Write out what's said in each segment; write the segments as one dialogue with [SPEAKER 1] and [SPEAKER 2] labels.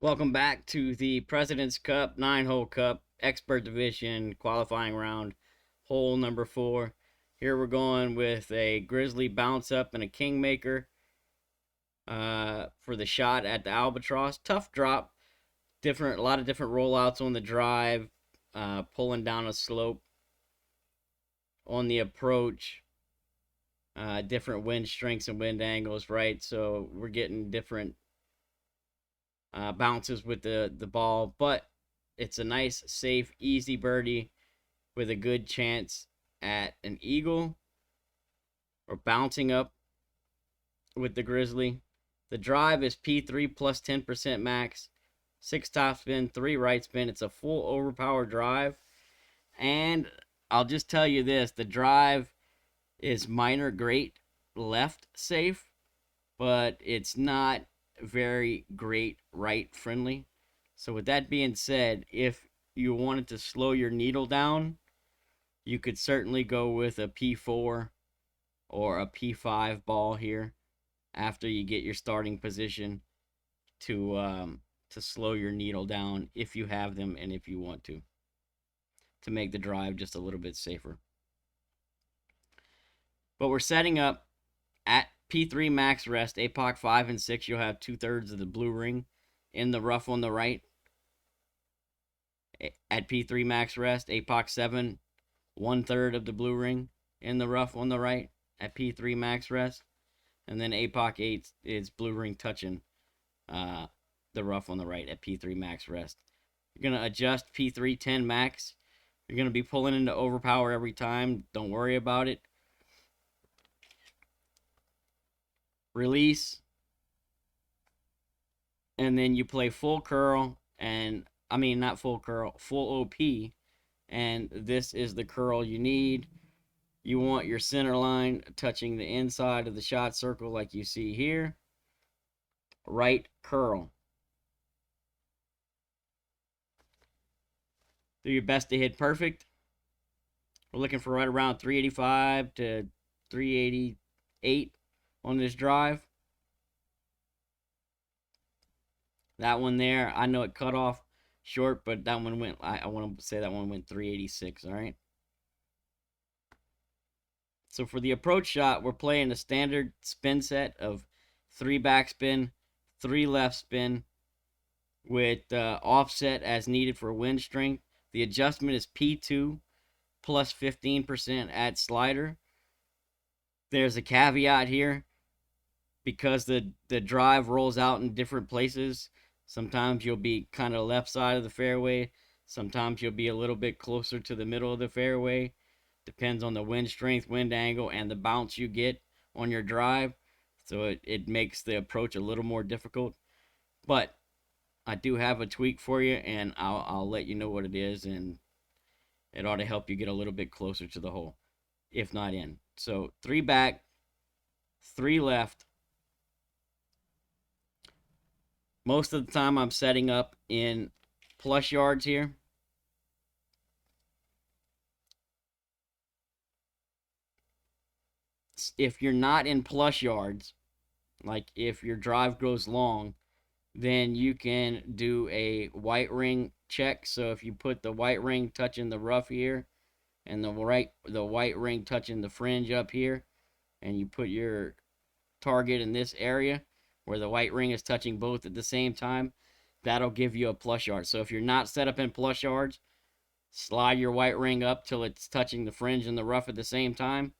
[SPEAKER 1] Welcome back to the President's Cup 9-hole cup expert division qualifying round, hole number 4. Here we're going with a Grizzly bounce up and a Kingmaker for the shot at the Albatross. Tough drop, a lot of different rollouts on the drive, pulling down a slope on the approach, different wind strengths and wind angles, right? So we're getting different bounces with the ball, but it's a nice, safe, easy birdie with a good chance at an eagle or bouncing up with the Grizzly. The drive is P3 plus 10% max, 6 top spin, 3 right spin. It's a full overpower drive. And I'll just tell you this, the drive is minor great left safe, but it's not very great right friendly. So with that being said, if you wanted to slow your needle down, you could certainly go with a P4 or a P5 ball here after you get your starting position to slow your needle down if you have them and if you want to make the drive just a little bit safer. But we're setting up at P3 max rest, APOC 5 and 6. You'll have 2/3 of the blue ring in the rough on the right. At P3 max rest, APOC 7, 1/3 of the blue ring in the rough on the right at P3 max rest. And then APOC 8 is blue ring touching the rough on the right at P3 max rest. You're going to adjust P3 10 max. You're going to be pulling into overpower every time. Don't worry about it. Release. And then you play full curl and not full curl, full OP. And this is the curl you need. You want your center line touching the inside of the shot circle like you see here. Right curl. Do your best to hit perfect. We're looking for right around 385 to 388 on this drive. That one there, I know it cut off short, but that one went, I want to say that one went 386, all right? So for the approach shot, we're playing a standard spin set of 3 backspin, 3 left spin with offset as needed for wind strength. The adjustment is P2 plus 15% at slider. There's a caveat here because the drive rolls out in different places. Sometimes you'll be kind of left side of the fairway. Sometimes you'll be a little bit closer to the middle of the fairway. Depends on the wind strength, wind angle, and the bounce you get on your drive. So it makes the approach a little more difficult. But I do have a tweak for you, and I'll let you know what it is, and it ought to help you get a little bit closer to the hole, if not in. So 3 back, 3 left. Most of the time I'm setting up in plus yards here. If you're not in plus yards, like if your drive goes long, then you can do a white ring check. So if you put the white ring touching the rough here and the white ring touching the fringe up here, and you put your target in this area where the white ring is touching both at the same time, that'll give you a plus yard. So if you're not set up in plus yards, slide your white ring up till it's touching the fringe and the rough at the same time.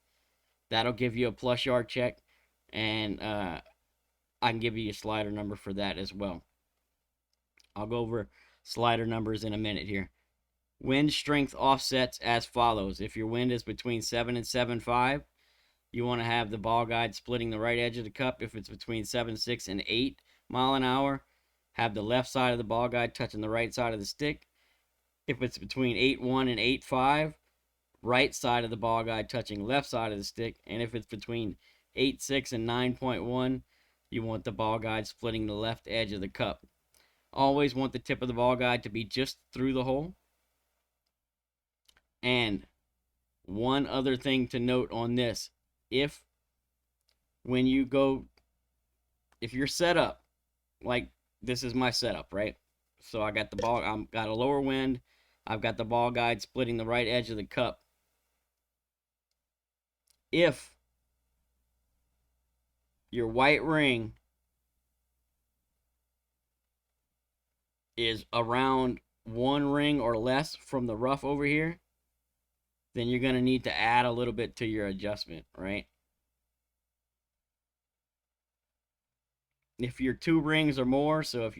[SPEAKER 1] That'll give you a plus yard check, and I can give you a slider number for that as well. I'll go over slider numbers in a minute here. Wind strength offsets as follows. If your wind is between 7 and 7.5, you want to have the ball guide splitting the right edge of the cup. If it's between 7.6 and 8 mile an hour, have the left side of the ball guide touching the right side of the stick. If it's between 8.1 and 8.5, right side of the ball guide touching left side of the stick. And if it's between 8.6 and 9.1, you want the ball guide splitting the left edge of the cup. Always want the tip of the ball guide to be just through the hole. And one other thing to note on this, if you're set up like this is my setup, right? So I got the ball, I'm got a lower wind. I've got the ball guide splitting the right edge of the cup. If your white ring is around one ring or less from the rough over here, then you're going to need to add a little bit to your adjustment, right? If you're 2 rings or more, so if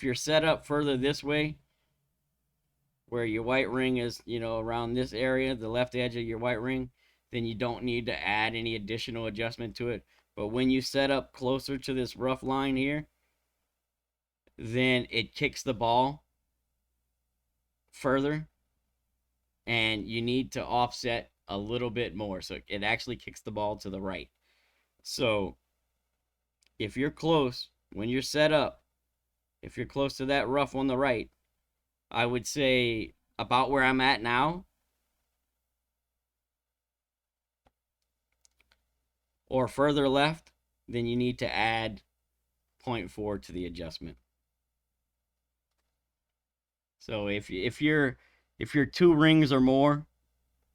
[SPEAKER 1] you're set up further this way, where your white ring is, around this area, the left edge of your white ring, then you don't need to add any additional adjustment to it. But when you set up closer to this rough line here, then it kicks the ball further, and you need to offset a little bit more. So it actually kicks the ball to the right. So if you're close, when you're set up, if you're close to that rough on the right, I would say about where I'm at now, or further left, then you need to add 0.4 to the adjustment. So if you're 2 rings or more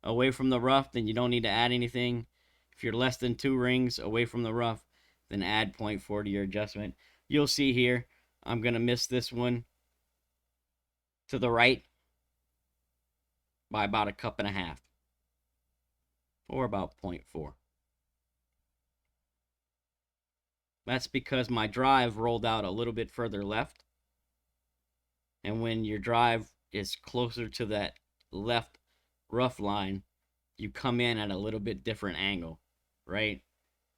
[SPEAKER 1] away from the rough, then you don't need to add anything. If you're less than 2 rings away from the rough, then add 0.4 to your adjustment. You'll see here, I'm going to miss this one to the right by about a cup and a half, or about 0.4. That's because my drive rolled out a little bit further left. And when your drive is closer to that left rough line, you come in at a little bit different angle, right?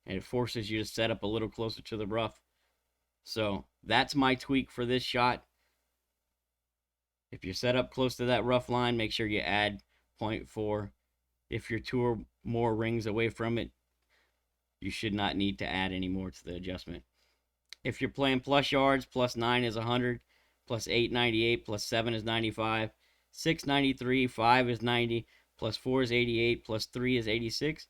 [SPEAKER 1] And it forces you to set up a little closer to the rough. So that's my tweak for this shot. If you're set up close to that rough line, make sure you add 0.4. If you're 2 or more rings away from it, you should not need to add any more to the adjustment. If you're playing plus yards, plus 9 is 100, plus 8, 98, plus 7 is 95, 6, 93, 5 is 90, plus 4 is 88, plus 3 is 86,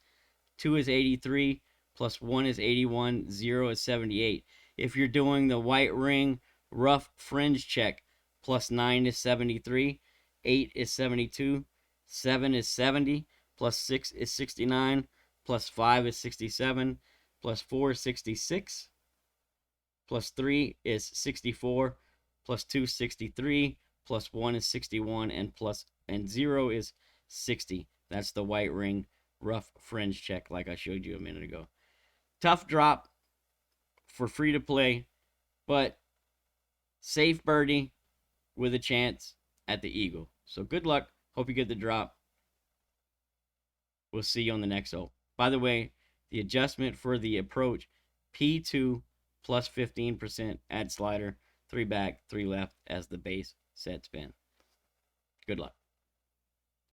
[SPEAKER 1] 2 is 83, plus 1 is 81, 0 is 78. If you're doing the white ring rough fringe check, plus 9 is 73, 8 is 72, 7 is 70, plus 6 is 69, plus 5 is 67, plus 4 is 66, plus 3 is 64, plus 2 is 63, plus 1 is 61, and 0 is 60. That's the white ring rough fringe check like I showed you a minute ago. Tough drop for free to play, but safe birdie with a chance at the eagle. So good luck. Hope you get the drop. We'll see you on the next hole. By the way, the adjustment for the approach, P2 plus 15%, add slider, 3 back, 3 left as the base set spin. Good luck.